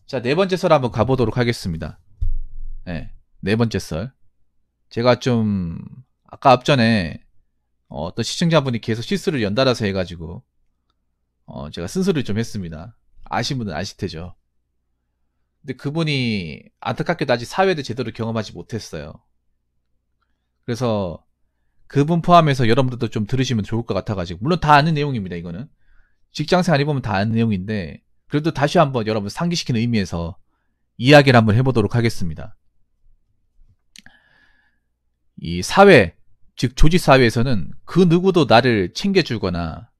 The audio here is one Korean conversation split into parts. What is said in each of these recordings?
자, 네 번째 썰 한번 가보도록 하겠습니다. 네, 네 번째 썰. 제가 좀, 아까 앞전에, 어떤 시청자분이 계속 실수를 연달아서 해가지고, 제가 쓴소리를 좀 했습니다. 아신 분은 아실 테죠. 근데 그분이 안타깝게도 아직 사회를 제대로 경험하지 못했어요. 그래서 그분 포함해서 여러분들도 좀 들으시면 좋을 것 같아가지고, 물론 다 아는 내용입니다, 이거는. 직장생활 해보면 다 아는 내용인데, 그래도 다시 한번 여러분 상기시키는 의미에서 이야기를 한번 해보도록 하겠습니다. 이 사회, 즉 조직사회에서는 그 누구도 나를 챙겨주거나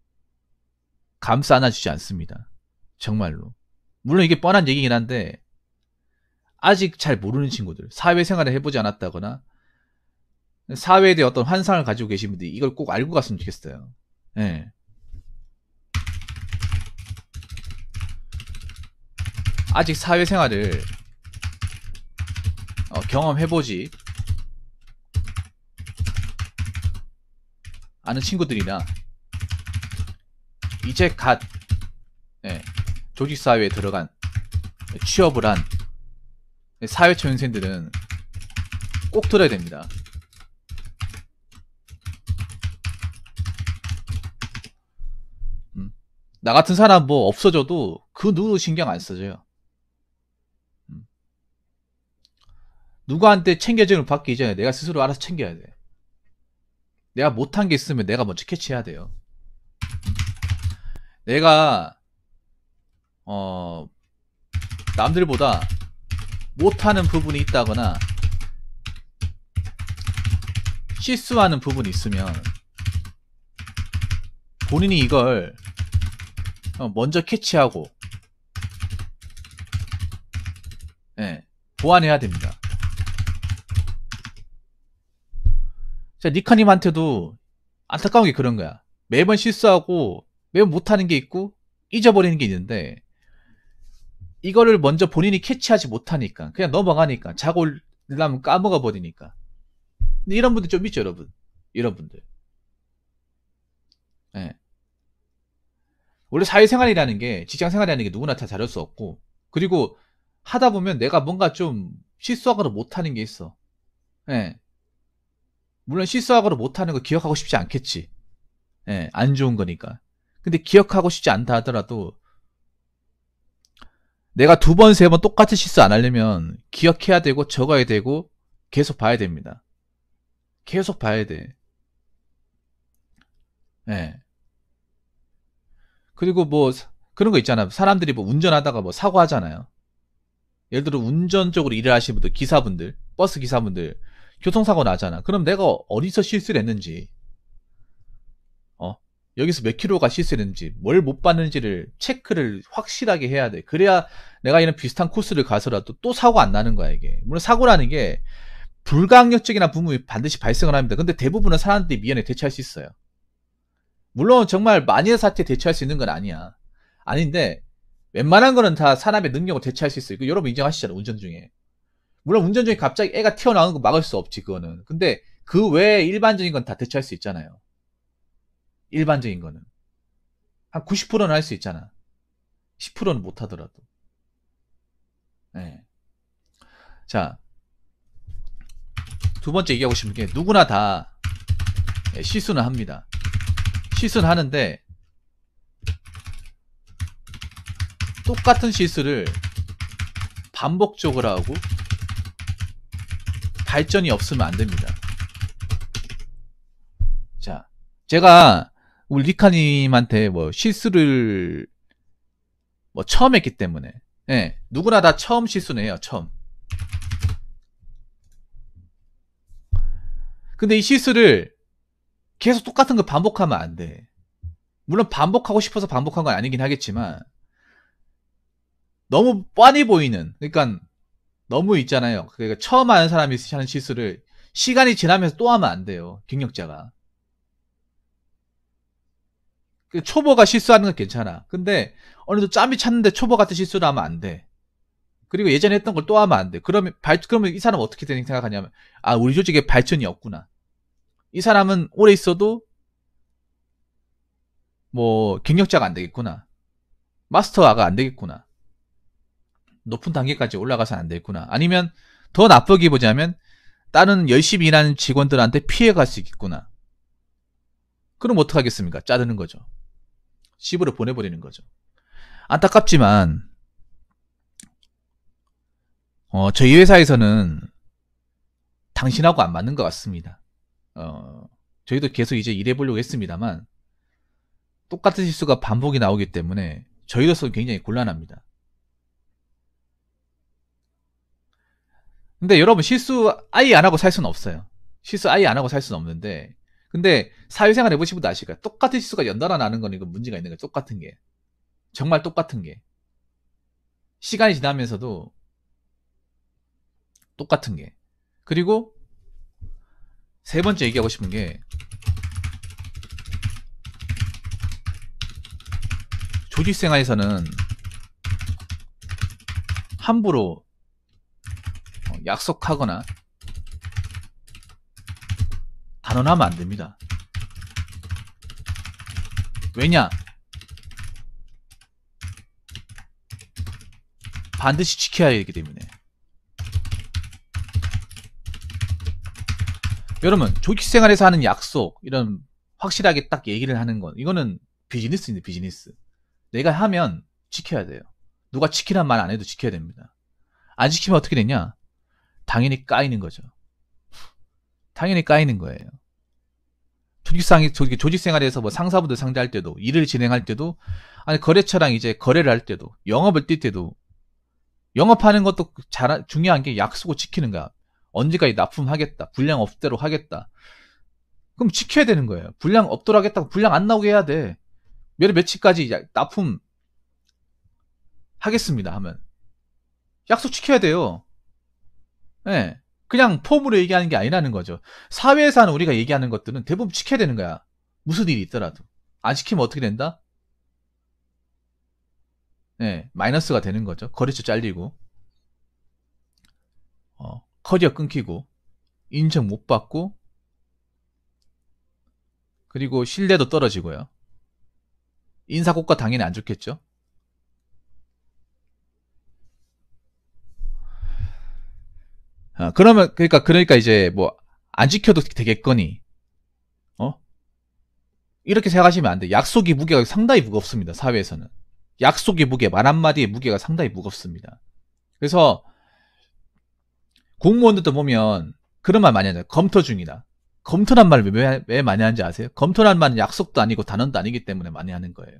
감싸 안아주지 않습니다. 정말로. 물론 이게 뻔한 얘기긴 한데 아직 잘 모르는 친구들, 사회생활을 해보지 않았다거나 사회에 대해 어떤 환상을 가지고 계신 분들이 이걸 꼭 알고 갔으면 좋겠어요. 예. 아직 사회생활을 경험해보지 않은 친구들이나 이제 갓 조직사회에 들어간 취업을 한 사회초년생들은 꼭 들어야 됩니다. 나 같은 사람 뭐 없어져도 그 누구도 신경 안 써줘요. 누구한테 챙겨줌을 받기 이전에 내가 스스로 알아서 챙겨야 돼. 내가 못한 게 있으면 내가 먼저 캐치해야 돼요. 내가 남들보다 못하는 부분이 있다거나 실수하는 부분이 있으면 본인이 이걸 먼저 캐치하고 보완해야 됩니다. 자, 니카님한테도 안타까운 게 그런 거야. 매번 실수하고 매번 못하는 게 있고 잊어버리는 게 있는데 이거를 먼저 본인이 캐치하지 못하니까 그냥 넘어가니까 자고 일어나면 까먹어 버리니까. 근데 이런 분들 좀 있죠, 여러분. 이런 분들. 원래 사회생활이라는 게, 직장생활이라는 게 누구나 다 잘할 수 없고, 그리고 하다 보면 내가 뭔가 좀 실수하거나 못하는 게 있어. 물론 실수하거나 못하는 거 기억하고 싶지 않겠지. 안 좋은 거니까. 근데 기억하고 싶지 않다 하더라도 내가 두 번, 세 번 똑같은 실수 안 하려면 기억해야 되고 적어야 되고 계속 봐야 됩니다. 계속 봐야 돼. 그리고 뭐 그런 거 있잖아. 사람들이 뭐 운전하다가 뭐 사고하잖아요. 예를 들어 운전 쪽으로 일을 하시는 분들, 기사분들, 버스 기사분들 교통사고 나잖아. 그럼 내가 어디서 실수를 했는지, 여기서 몇 킬로가 실수를 했는지, 뭘 못 봤는지를 체크를 확실하게 해야 돼. 그래야 내가 이런 비슷한 코스를 가서라도 또 사고 안 나는 거야, 이게. 물론 사고라는 게 불가항력적인 부분이 반드시 발생을 합니다. 근데 대부분은 사람들이 미연에 대처할 수 있어요. 물론 정말 만일의 사태에 대처할 수 있는 건 아니야. 아닌데 웬만한 거는 다 사람의 능력으로 대처할 수 있어요. 여러분 인정하시잖아요, 운전 중에. 물론 운전 중에 갑자기 애가 튀어나오는 거 막을 수 없지, 그거는. 근데 그 외에 일반적인 건 다 대처할 수 있잖아요. 일반적인 거는. 한 90%는 할 수 있잖아. 10%는 못 하더라도. 자, 두 번째 얘기하고 싶은 게 누구나 다 실수는 합니다. 실수는 하는데 똑같은 실수를 반복적으로 하고 발전이 없으면 안 됩니다. 자, 제가 우리 리카님한테 뭐 실수를 뭐 처음 했기 때문에 누구나 다 처음 실수는 해요. 처음. 근데 이 실수를 계속 똑같은 걸 반복하면 안 돼. 물론 반복하고 싶어서 반복한 건 아니긴 하겠지만 너무 뻔히 보이는, 그러니까 너무 있잖아요. 그러니까 처음 하는 사람이 하는 실수를 시간이 지나면서 또 하면 안 돼요. 경력자가. 초보가 실수하는 건 괜찮아. 근데 어느 정도 짬이 찼는데 초보 같은 실수를 하면 안 돼. 그리고 예전에 했던 걸 또 하면 안 돼. 그러면 이 사람은 어떻게 생각하냐면, 아, 우리 조직에 발전이 없구나. 이 사람은 오래 있어도 뭐 경력자가 안 되겠구나. 마스터가 안 되겠구나. 높은 단계까지 올라가서 안 됐구나. 아니면 더 나쁘게 보자면 다른 열심히 일하는 직원들한테 피해갈 수 있겠구나. 그럼 어떡하겠습니까? 자르는 거죠. 씹으로 보내버리는 거죠. 안타깝지만 저희 회사에서는 당신하고 안 맞는 것 같습니다. 저희도 계속 이제 일해보려고 했습니다만 똑같은 실수가 반복이 나오기 때문에 저희로서는 굉장히 곤란합니다. 근데 여러분 실수 아예 안 하고 살 수는 없어요. 실수 아예 안 하고 살 수는 없는데 근데 사회생활 해보신 분도 아실 거예요. 똑같은 실수가 연달아 나는 건 이거 문제가 있는 거예요. 똑같은 게. 정말 똑같은 게. 시간이 지나면서도 똑같은 게. 그리고 세 번째 얘기하고 싶은 게 조직생활에서는 함부로 약속하거나 단언하면 안 됩니다. 왜냐? 반드시 지켜야 하기 때문에. 여러분, 조직생활에서 하는 약속, 이런 확실하게 딱 얘기를 하는 건 이거는 비즈니스인데 비즈니스. 내가 하면 지켜야 돼요. 누가 지키란 말 안 해도 지켜야 됩니다. 안 지키면 어떻게 되냐? 당연히 까이는 거죠. 당연히 까이는 거예요. 조직생활에서 뭐 상사분들 상대할 때도, 일을 진행할 때도, 아니 거래처랑 이제 거래를 할 때도, 영업을 뛸 때도, 영업하는 것도 중요한 게 약속을 지키는 거야. 언제까지 납품하겠다. 분량 없대로 하겠다. 그럼 지켜야 되는 거예요. 분량 없도록 하겠다고 분량 안 나오게 해야 돼. 며칠까지 납품 하겠습니다 하면 약속 지켜야 돼요. 네. 그냥 폼으로 얘기하는 게 아니라는 거죠. 사회에서는 우리가 얘기하는 것들은 대부분 지켜야 되는 거야. 무슨 일이 있더라도. 안 지키면 어떻게 된다? 네, 마이너스가 되는 거죠. 거래처 잘리고 커리어 끊기고 인정 못 받고 그리고 신뢰도 떨어지고요. 인사고과 당연히 안 좋겠죠. 그러니까 이제 뭐 안 지켜도 되겠거니 이렇게 생각하시면 안 돼. 약속의 무게가 상당히 무겁습니다. 사회에서는 약속의 무게, 말 한마디의 무게가 상당히 무겁습니다. 그래서 공무원들도 보면 그런 말 많이 하잖아요. 검토 중이다. 검토란 말을 왜 많이 하는지 아세요? 검토란 말은 약속도 아니고 단언도 아니기 때문에 많이 하는 거예요.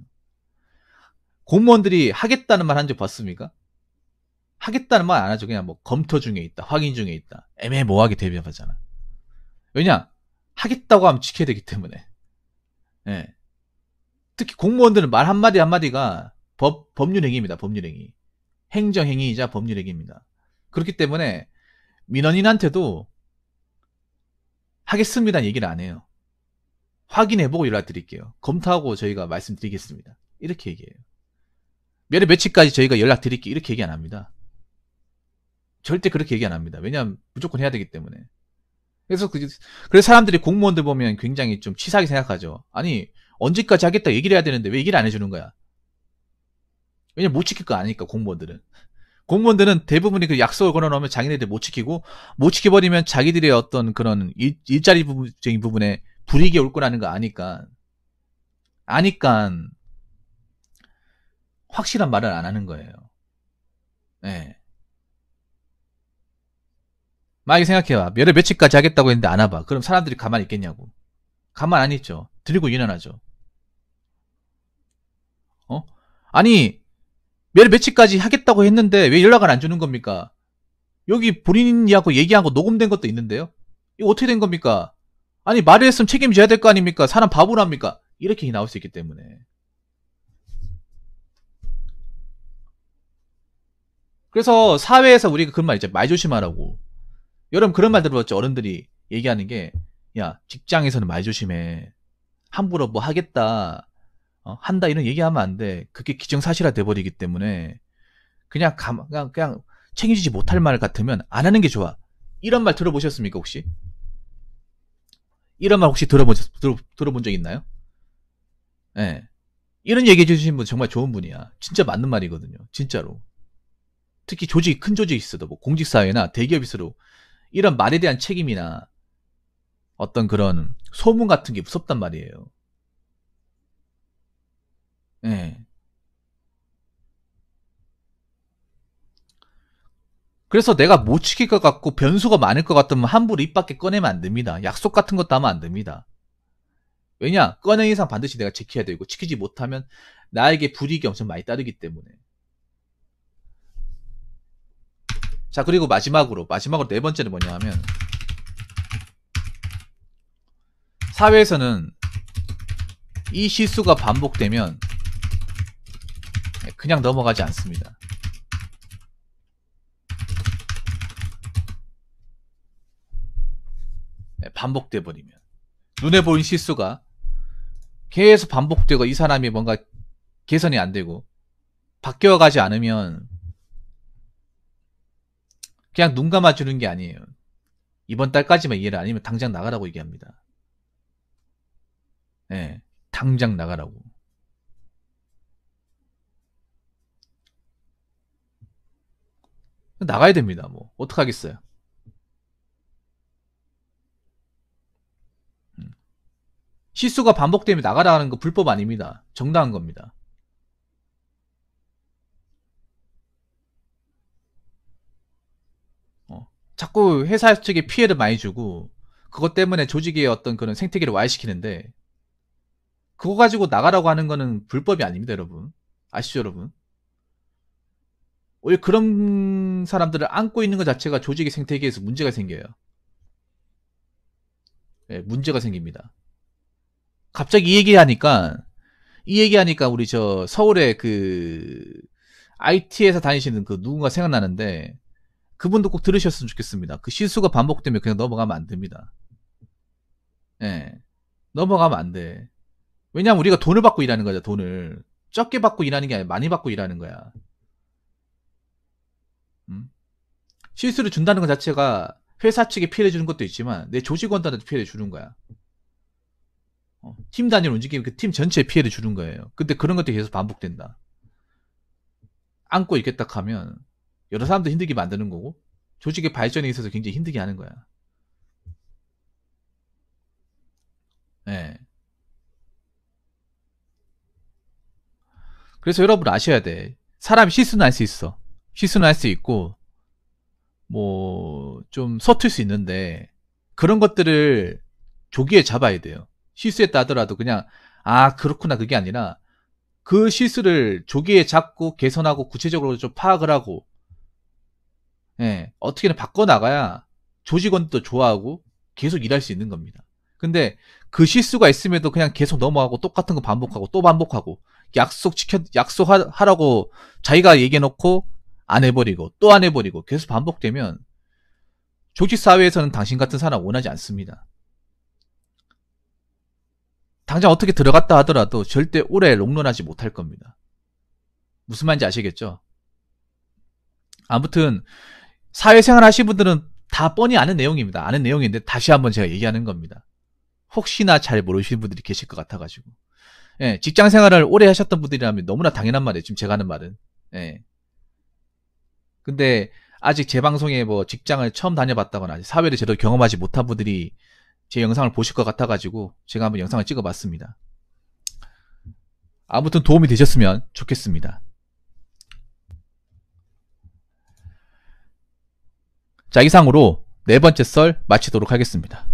공무원들이 하겠다는 말 한 적 봤습니까? 하겠다는 말 안 하죠. 그냥 뭐 검토 중에 있다, 확인 중에 있다. 애매모호하게 대비하잖아. 왜냐? 하겠다고 하면 지켜야 되기 때문에. 예. 특히 공무원들은 말 한마디 한마디가 법률행위입니다. 법률행위. 행정행위이자 법률행위입니다. 그렇기 때문에 민원인한테도 하겠습니다는 얘기를 안 해요. 확인해보고 연락드릴게요. 검토하고 저희가 말씀드리겠습니다. 이렇게 얘기해요. 며칠까지 저희가 연락드릴게요. 이렇게 얘기 안 합니다. 절대 그렇게 얘기 안 합니다. 왜냐하면 무조건 해야 되기 때문에. 그래서 사람들이 공무원들 보면 굉장히 좀 치사하게 생각하죠. 아니 언제까지 하겠다 얘기를 해야 되는데 왜 얘기를 안 해주는 거야? 왜냐면 못 지킬 거 아니니까 공무원들은. 공무원들은 대부분이 그 약속을 걸어놓으면 자기네들 못 지키고 못 지켜버리면 자기들의 어떤 그런 일자리적인 부분에 불이익이 올 거라는 거 아니까 확실한 말을 안 하는 거예요. 네. 만약에 생각해봐. 며칠까지 하겠다고 했는데 안 와봐. 그럼 사람들이 가만히 있겠냐고. 가만 안 있죠. 들고 일어나죠. 아니 며칠까지 하겠다고 했는데 왜 연락을 안 주는 겁니까? 여기 본인이하고 얘기한 거 녹음된 것도 있는데요. 이거 어떻게 된 겁니까? 아니 말을 했으면 책임져야 될 거 아닙니까? 사람 바보랍니까? 이렇게 나올 수 있기 때문에. 그래서 사회에서 우리가 그런 말 있죠. 말 조심하라고. 여러분 그런 말 들어봤죠? 어른들이 얘기하는 게 야 직장에서는 말 조심해. 함부로 뭐 하겠다 한다 이런 얘기하면 안 돼. 그게 기정사실화 돼버리기 때문에 그냥 책임지지 못할 말 같으면 안 하는 게 좋아. 이런 말 들어보셨습니까 혹시? 이런 말 혹시 들어본 적 있나요? 예. 네. 이런 얘기 해주신 분 정말 좋은 분이야. 진짜 맞는 말이거든요. 진짜로. 특히 조직이 큰 조직이 있어도 뭐 공직사회나 대기업일수록 이런 말에 대한 책임이나 어떤 그런 소문 같은 게 무섭단 말이에요. 예. 그래서 내가 못 지킬 것 같고 변수가 많을 것 같으면 함부로 입 밖에 꺼내면 안 됩니다. 약속 같은 것도 하면 안 됩니다. 왜냐? 꺼낸 이상 반드시 내가 지켜야 되고 지키지 못하면 나에게 불이익이 엄청 많이 따르기 때문에. 자, 그리고 마지막으로 네 번째는 뭐냐 하면 사회에서는 이 실수가 반복되면 그냥 넘어가지 않습니다. 반복돼 버리면 눈에 보인 실수가 계속 반복되고 이 사람이 뭔가 개선이 안 되고 바뀌어가지 않으면 그냥 눈 감아주는 게 아니에요. 이번 달까지만 이해를 아니면 당장 나가라고 얘기합니다. 네, 당장 나가라고. 나가야 됩니다. 뭐 어떡하겠어요. 실수가 반복되면 나가라는 거 불법 아닙니다. 정당한 겁니다. 자꾸 회사 측에 피해를 많이 주고 그것 때문에 조직의 어떤 그런 생태계를 와해시키는데 그거 가지고 나가라고 하는 거는 불법이 아닙니다, 여러분. 아시죠, 여러분? 오히려 그런 사람들을 안고 있는 것 자체가 조직의 생태계에서 문제가 생겨요. 네, 문제가 생깁니다. 갑자기 이 얘기하니까 우리 저 서울에 그 IT에서 다니시는 그 누군가 생각나는데 그분도 꼭 들으셨으면 좋겠습니다. 그 실수가 반복되면 그냥 넘어가면 안 됩니다. 예. 네, 넘어가면 안 돼. 왜냐면 우리가 돈을 받고 일하는 거죠, 돈을. 적게 받고 일하는 게 아니라 많이 받고 일하는 거야. 실수를 준다는 것 자체가 회사 측에 피해를 주는 것도 있지만 내 조직원들한테 피해를 주는 거야. 팀 단위로 움직이면 그 팀 전체에 피해를 주는 거예요. 근데 그런 것들이 계속 반복된다. 안고 있겠다 하면 여러 사람도 힘들게 만드는 거고 조직의 발전에 있어서 굉장히 힘들게 하는 거야. 네. 그래서 여러분 아셔야 돼. 사람이 실수는 할 수 있어. 실수는 할 수 있고 뭐 좀 서툴 수 있는데 그런 것들을 조기에 잡아야 돼요. 실수했다 하더라도 그냥 아 그렇구나 그게 아니라 그 실수를 조기에 잡고 개선하고 구체적으로 좀 파악을 하고 예, 어떻게든 바꿔나가야 조직원도 좋아하고 계속 일할 수 있는 겁니다. 근데 그 실수가 있음에도 그냥 계속 넘어가고 똑같은 거 반복하고 또 반복하고 약속하라고 자기가 얘기해놓고 안 해버리고 또 안 해버리고 계속 반복되면 조직사회에서는 당신 같은 사람 원하지 않습니다. 당장 어떻게 들어갔다 하더라도 절대 오래 롱런하지 못할 겁니다. 무슨 말인지 아시겠죠? 아무튼 사회생활 하신 분들은 다 뻔히 아는 내용입니다. 아는 내용인데 다시 한번 제가 얘기하는 겁니다. 혹시나 잘 모르시는 분들이 계실 것 같아가지고. 예, 직장 생활을 오래 하셨던 분들이라면 너무나 당연한 말이에요. 지금 제가 하는 말은. 예. 근데 아직 제 방송에 뭐 직장을 처음 다녀봤다거나 사회를 제대로 경험하지 못한 분들이 제 영상을 보실 것 같아가지고 제가 한번 영상을 찍어봤습니다. 아무튼 도움이 되셨으면 좋겠습니다. 자, 이상으로 네 번째 썰 마치도록 하겠습니다.